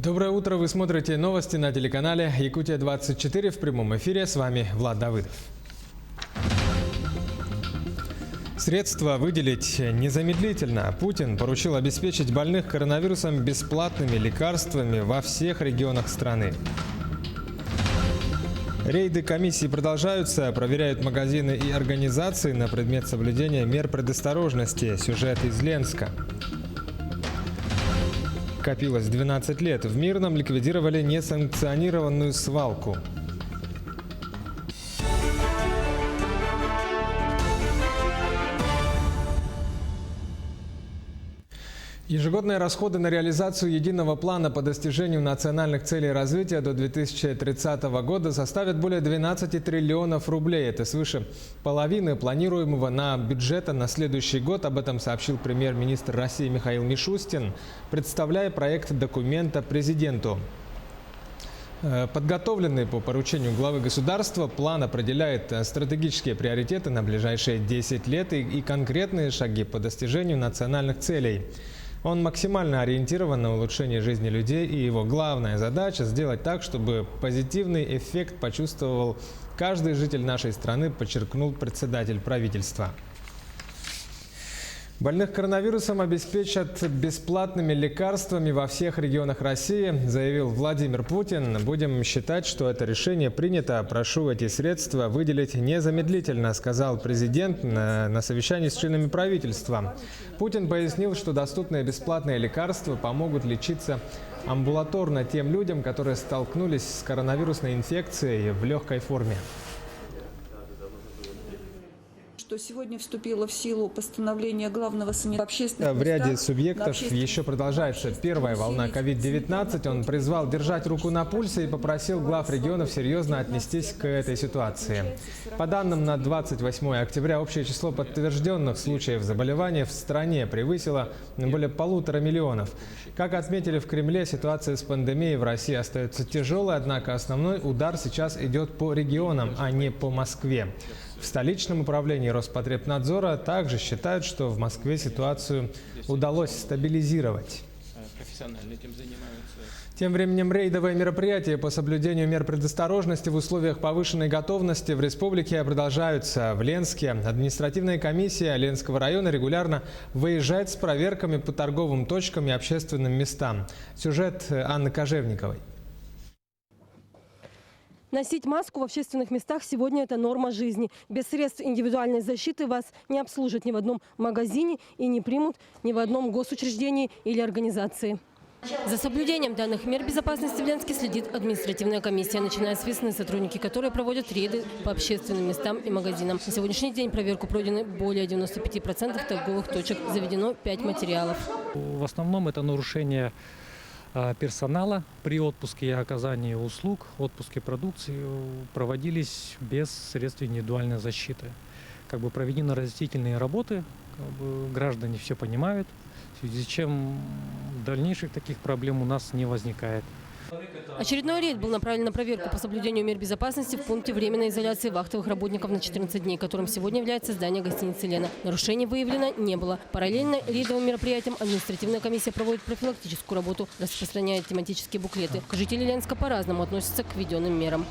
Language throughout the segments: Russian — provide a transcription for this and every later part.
Доброе утро, вы смотрите новости на телеканале Якутия-24 в прямом эфире. С вами Влад Давыдов. Средства выделить незамедлительно. Путин поручил обеспечить больных коронавирусом бесплатными лекарствами во всех регионах страны. Рейды комиссии продолжаются, проверяют магазины и организации на предмет соблюдения мер предосторожности. Сюжет из Ленска. Копилось 12 лет. В Мирном ликвидировали несанкционированную свалку. Ежегодные расходы на реализацию единого плана по достижению национальных целей развития до 2030 года составят более 12 триллионов рублей. Это свыше половины планируемого на бюджета на следующий год. Об этом сообщил премьер-министр России Михаил Мишустин, представляя проект документа президенту. Подготовленный по поручению главы государства, план определяет стратегические приоритеты на ближайшие 10 лет и конкретные шаги по достижению национальных целей. Он максимально ориентирован на улучшение жизни людей, и его главная задача – сделать так, чтобы позитивный эффект почувствовал каждый житель нашей страны, подчеркнул председатель правительства. Больных коронавирусом обеспечат бесплатными лекарствами во всех регионах России, заявил Владимир Путин. Будем считать, что это решение принято. Прошу эти средства выделить незамедлительно, сказал президент на совещании с членами правительства. Путин пояснил, что доступные бесплатные лекарства помогут лечиться амбулаторно тем людям, которые столкнулись с коронавирусной инфекцией в легкой форме. Что сегодня вступило в силу постановление главного санитара общественных В ряде субъектов еще продолжается первая волна COVID-19. Он призвал держать руку на пульсе и попросил глав регионов серьезно отнестись к этой ситуации. По данным на 28 октября, общее число подтвержденных случаев заболевания в стране превысило более 1,5 миллиона. Как отметили в Кремле, ситуация с пандемией в России остается тяжелой, однако основной удар сейчас идет по регионам, а не по Москве. В столичном управлении Роспотребнадзора также считают, что в Москве ситуацию удалось стабилизировать. Тем временем рейдовые мероприятия по соблюдению мер предосторожности в условиях повышенной готовности в республике продолжаются. В Ленске административная комиссия Ленского района регулярно выезжает с проверками по торговым точкам и общественным местам. Сюжет Анны Кожевниковой. Носить маску в общественных местах сегодня – это норма жизни. Без средств индивидуальной защиты вас не обслужат ни в одном магазине и не примут ни в одном госучреждении или организации. За соблюдением данных мер безопасности в Ленске следит административная комиссия. Начиная с весны, сотрудники которой проводят рейды по общественным местам и магазинам. На сегодняшний день проверку пройдены более 95% торговых точек. Заведено 5 материалов. В основном это нарушение персонала при отпуске и оказании услуг, отпуске продукции проводились без средств индивидуальной защиты. Проведены разъяснительные работы, граждане все понимают, в связи с чем дальнейших таких проблем у нас не возникает. Очередной рейд был направлен на проверку по соблюдению мер безопасности в пункте временной изоляции вахтовых работников на 14 дней, которым сегодня является здание гостиницы «Лена». Нарушений выявлено не было. Параллельно рейдовым мероприятиям административная комиссия проводит профилактическую работу, распространяет тематические буклеты. Жители Ленска по-разному относятся к введенным мерам.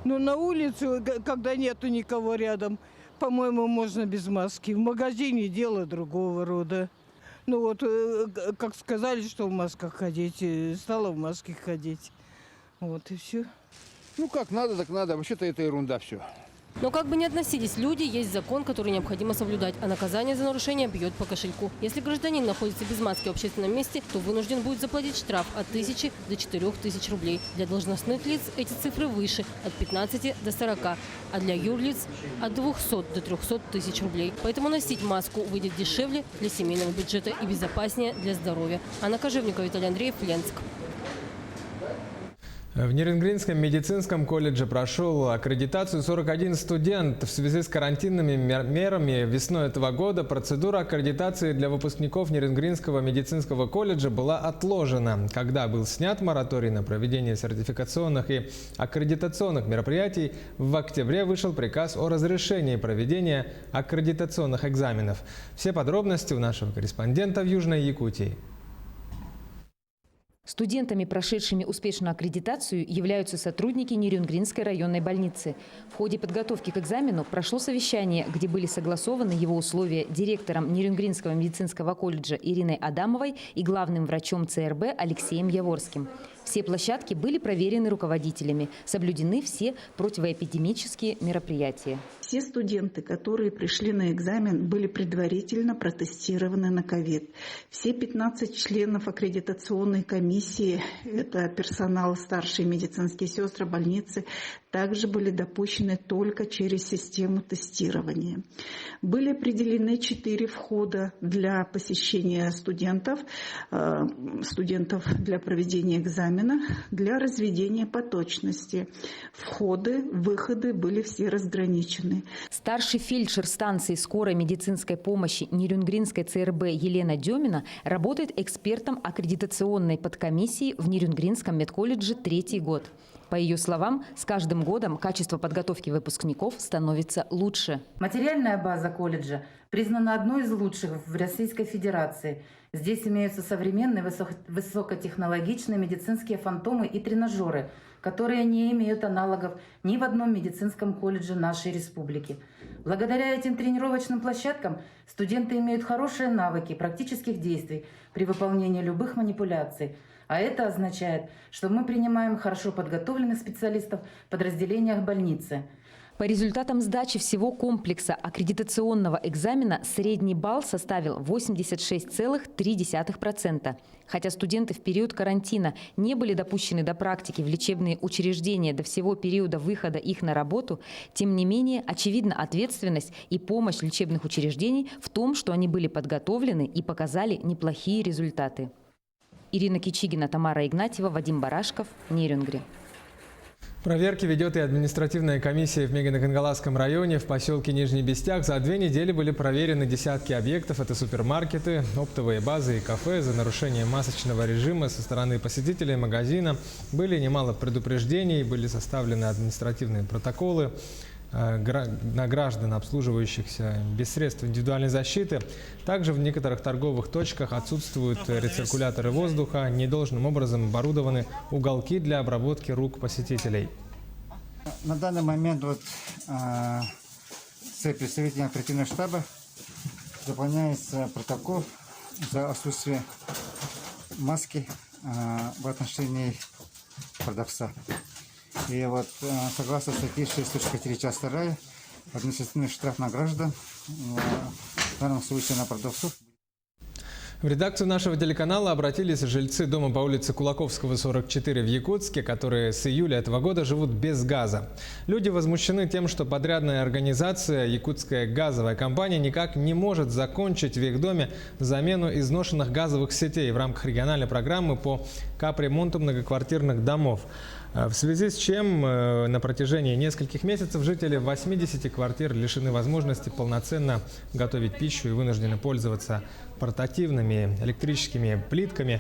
На улице, когда нету никого рядом, по-моему, можно без маски. В магазине дело другого рода. Как сказали, что в масках ходить, стала в маске ходить. И все. Как надо, так надо. Вообще-то это ерунда все. Но как бы ни относились люди, есть закон, который необходимо соблюдать, а наказание за нарушение бьет по кошельку. Если гражданин находится без маски в общественном месте, то вынужден будет заплатить штраф от 1000 до 4000 рублей. Для должностных лиц эти цифры выше – от 15 до 40, а для юрлиц – от 200 до 300 тысяч рублей. Поэтому носить маску выйдет дешевле для семейного бюджета и безопаснее для здоровья. Анна Кожевникова, Виталий Андреев, Ленск. В Ниренгринском медицинском колледже прошел аккредитацию 41 студент. В связи с карантинными мерами весной этого года процедура аккредитации для выпускников Ниренгринского медицинского колледжа была отложена. Когда был снят мораторий на проведение сертификационных и аккредитационных мероприятий, в октябре вышел приказ о разрешении проведения аккредитационных экзаменов. Все подробности у нашего корреспондента в Южной Якутии. Студентами, прошедшими успешную аккредитацию, являются сотрудники Нерюнгринской районной больницы. В ходе подготовки к экзамену прошло совещание, где были согласованы его условия директором Нерюнгринского медицинского колледжа Ириной Адамовой и главным врачом ЦРБ Алексеем Яворским. Все площадки были проверены руководителями, соблюдены все противоэпидемические мероприятия. Все студенты, которые пришли на экзамен, были предварительно протестированы на ковид. Все 15 членов аккредитационной комиссии, это персонал, старшие медицинские сестры больницы, также были допущены только через систему тестирования. Были определены 4 входа для посещения студентов для проведения экзамена, для разведения по точности. Входы, выходы были все разграничены. Старший фельдшер станции скорой медицинской помощи Нерюнгринской ЦРБ Елена Демина работает экспертом аккредитационной подкомиссии в Нерюнгринском медколледже 3-й год. По ее словам, с каждым годом качество подготовки выпускников становится лучше. Материальная база колледжа признана одной из лучших в Российской Федерации. Здесь имеются современные высокотехнологичные медицинские фантомы и тренажеры, которые не имеют аналогов ни в одном медицинском колледже нашей республики. Благодаря этим тренировочным площадкам студенты имеют хорошие навыки практических действий при выполнении любых манипуляций. А это означает, что мы принимаем хорошо подготовленных специалистов в подразделениях больницы. По результатам сдачи всего комплекса аккредитационного экзамена средний балл составил 86,3%. Хотя студенты в период карантина не были допущены до практики в лечебные учреждения до всего периода выхода их на работу, тем не менее очевидна ответственность и помощь лечебных учреждений в том, что они были подготовлены и показали неплохие результаты. Ирина Кичигина, Тамара Игнатьева, Вадим Барашков, Нерюнгри. Проверки ведет и административная комиссия в Мегино-Кангаласском районе. В поселке Нижний Бестяк за 2 недели были проверены десятки объектов. Это супермаркеты, оптовые базы и кафе. За нарушение масочного режима со стороны посетителей магазина были немало предупреждений, были составлены административные протоколы на граждан, обслуживающихся без средств индивидуальной защиты. Также в некоторых торговых точках отсутствуют рециркуляторы воздуха, недолжным образом оборудованы уголки для обработки рук посетителей. На данный момент с представителями оперативного штаба заполняется протокол за отсутствие маски в отношении продавца. И согласно статье 6.4 часть 2, административный штраф на граждан, в данном случае на продавцов. В редакцию нашего телеканала обратились жильцы дома по улице Кулаковского, 44 в Якутске, которые с июля этого года живут без газа. Люди возмущены тем, что подрядная организация «Якутская газовая компания» никак не может закончить в их доме замену изношенных газовых сетей в рамках региональной программы по капремонту многоквартирных домов. В связи с чем на протяжении нескольких месяцев жители 80 квартир лишены возможности полноценно готовить пищу и вынуждены пользоваться портативными электрическими плитками.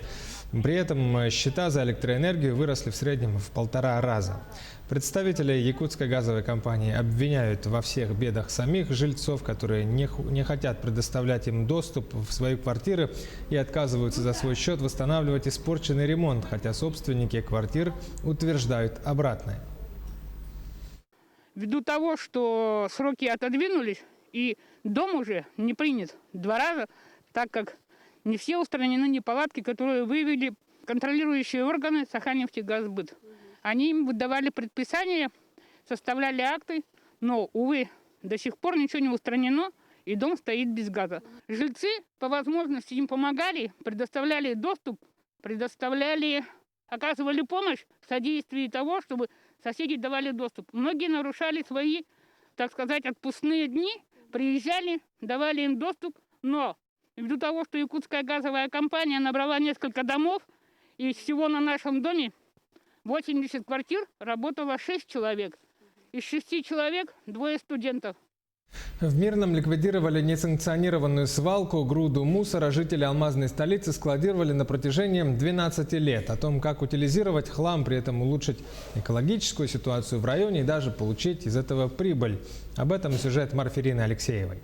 При этом счета за электроэнергию выросли в среднем в 1,5 раза. Представители Якутской газовой компании обвиняют во всех бедах самих жильцов, которые не хотят предоставлять им доступ в свои квартиры и отказываются за свой счет восстанавливать испорченный ремонт, хотя собственники квартир утверждают обратное. Ввиду того, что сроки отодвинулись и дом уже не принят 2 раза, так как не все устранены неполадки, которые выявили контролирующие органы Саханнефтегазсбыт. Они им выдавали предписания, составляли акты, но, увы, до сих пор ничего не устранено, и дом стоит без газа. Жильцы по возможности им помогали, предоставляли доступ, оказывали помощь в содействии того, чтобы соседи давали доступ. Многие нарушали свои, так сказать, отпускные дни, приезжали, давали им доступ, но ввиду того, что Якутская газовая компания набрала несколько домов, и всего на нашем доме 80 квартир работало 6 человек. Из 6 человек 2 студентов. В Мирном ликвидировали несанкционированную свалку, груду мусора. Жители алмазной столицы складировали на протяжении 12 лет. О том, как утилизировать хлам, при этом улучшить экологическую ситуацию в районе и даже получить из этого прибыль. Об этом сюжет Марферины Алексеевой.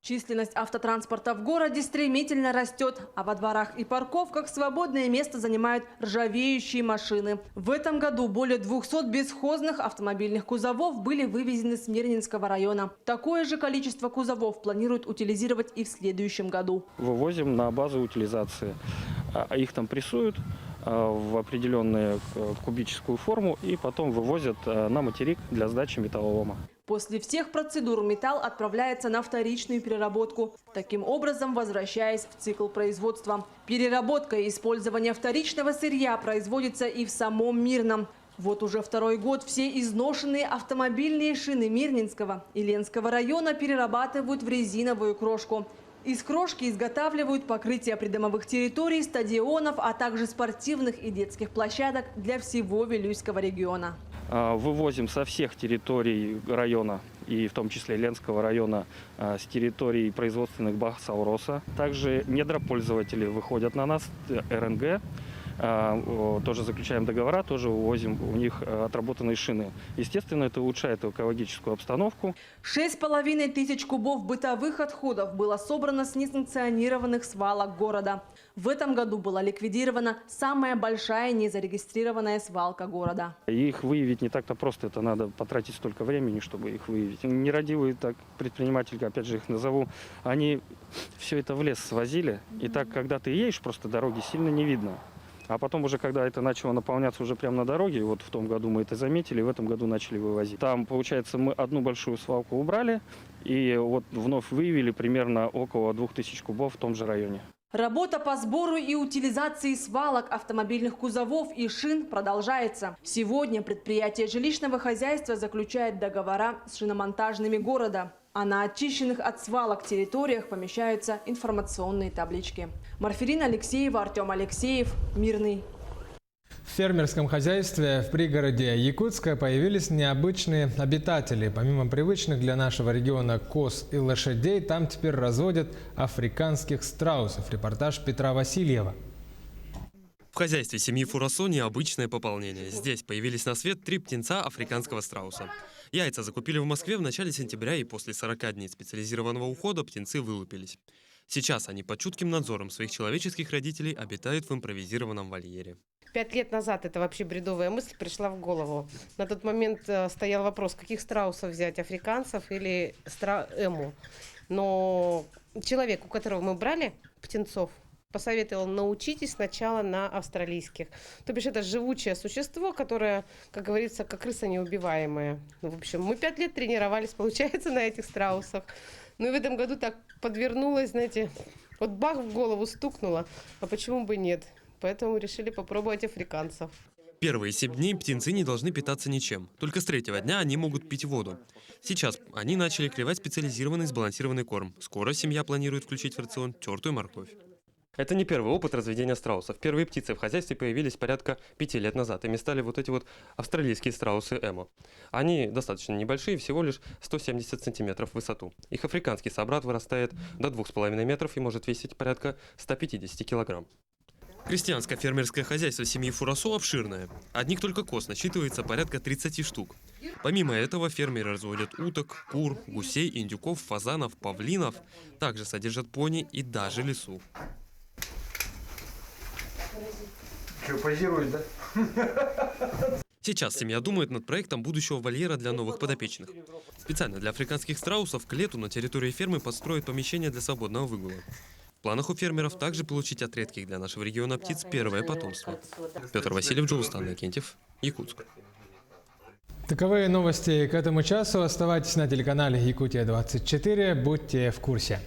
Численность автотранспорта в городе стремительно растет, а во дворах и парковках свободное место занимают ржавеющие машины. В этом году более 200 бесхозных автомобильных кузовов были вывезены с Мирнинского района. Такое же количество кузовов планируют утилизировать и в следующем году. Вывозим на базу утилизации. Их там прессуют в определенную кубическую форму и потом вывозят на материк для сдачи металлолома. После всех процедур металл отправляется на вторичную переработку, таким образом возвращаясь в цикл производства. Переработка и использование вторичного сырья производится и в самом Мирном. Вот уже второй год все изношенные автомобильные шины Мирнинского и Ленского района перерабатывают в резиновую крошку. Из крошки изготавливают покрытие придомовых территорий, стадионов, а также спортивных и детских площадок для всего Вилюйского региона. Вывозим со всех территорий района, и в том числе Ленского района, с территорий производственных баз Сауроса. Также недропользователи выходят на нас, РНГ. Тоже заключаем договора, тоже увозим у них отработанные шины. Естественно, это улучшает экологическую обстановку. 6500 кубов бытовых отходов было собрано с несанкционированных свалок города. В этом году была ликвидирована самая большая незарегистрированная свалка города. Их выявить не так-то просто, это надо потратить столько времени, чтобы их выявить. Нерадивые так предприниматели, опять же их назову, они все это в лес свозили. И так, когда ты едешь, просто дороги сильно не видно. А потом уже, когда это начало наполняться уже прямо на дороге, вот в том году мы это заметили, в этом году начали вывозить. Там, получается, мы одну большую свалку убрали и вот вновь выявили примерно около 2000 кубов в том же районе. Работа по сбору и утилизации свалок, автомобильных кузовов и шин продолжается. Сегодня предприятие жилищного хозяйства заключает договора с шиномонтажными города. А на очищенных от свалок территориях помещаются информационные таблички. Марферина Алексеева, Артем Алексеев, Мирный. В фермерском хозяйстве в пригороде Якутска появились необычные обитатели. Помимо привычных для нашего региона коз и лошадей, там теперь разводят африканских страусов. Репортаж Петра Васильева. В хозяйстве семьи Фурасо необычное пополнение. Здесь появились на свет 3 птенца африканского страуса. Яйца закупили в Москве в начале сентября, и после 40 дней специализированного ухода птенцы вылупились. Сейчас они под чутким надзором своих человеческих родителей обитают в импровизированном вольере. 5 лет назад это вообще бредовая мысль пришла в голову. На тот момент стоял вопрос, каких страусов взять, африканцев или эму. Но человек, у которого мы брали птенцов, посоветовал: научитесь сначала на австралийских. То бишь это живучее существо, которое, как говорится, как крыса неубиваемая. Ну, в общем, мы 5 лет тренировались, получается, на этих страусах. Ну и в этом году так подвернулось, знаете, вот бах, в голову стукнуло, а почему бы нет? Поэтому решили попробовать африканцев. Первые 7 дней птенцы не должны питаться ничем. Только с 3-го дня они могут пить воду. Сейчас они начали клевать специализированный сбалансированный корм. Скоро семья планирует включить в рацион тертую морковь. Это не первый опыт разведения страусов. Первые птицы в хозяйстве появились порядка 5 лет назад. Ими стали вот эти вот австралийские страусы эмо. Они достаточно небольшие, всего лишь 170 сантиметров в высоту. Их африканский собрат вырастает до 2,5 метров и может весить порядка 150 килограмм. Крестьянское фермерское хозяйство семьи Фурасо обширное. Одних только коз насчитывается порядка 30 штук. Помимо этого фермеры разводят уток, кур, гусей, индюков, фазанов, павлинов. Также содержат пони и даже лису. Что, позирует, да? Сейчас семья думает над проектом будущего вольера для новых подопечных. Специально для африканских страусов к лету на территории фермы построят помещение для свободного выгула. В планах у фермеров также получить от редких для нашего региона птиц первое потомство. Петр Васильев, Джоустан Акентьев, Якутск. Таковые новости к этому часу. Оставайтесь на телеканале Якутия-24. Будьте в курсе.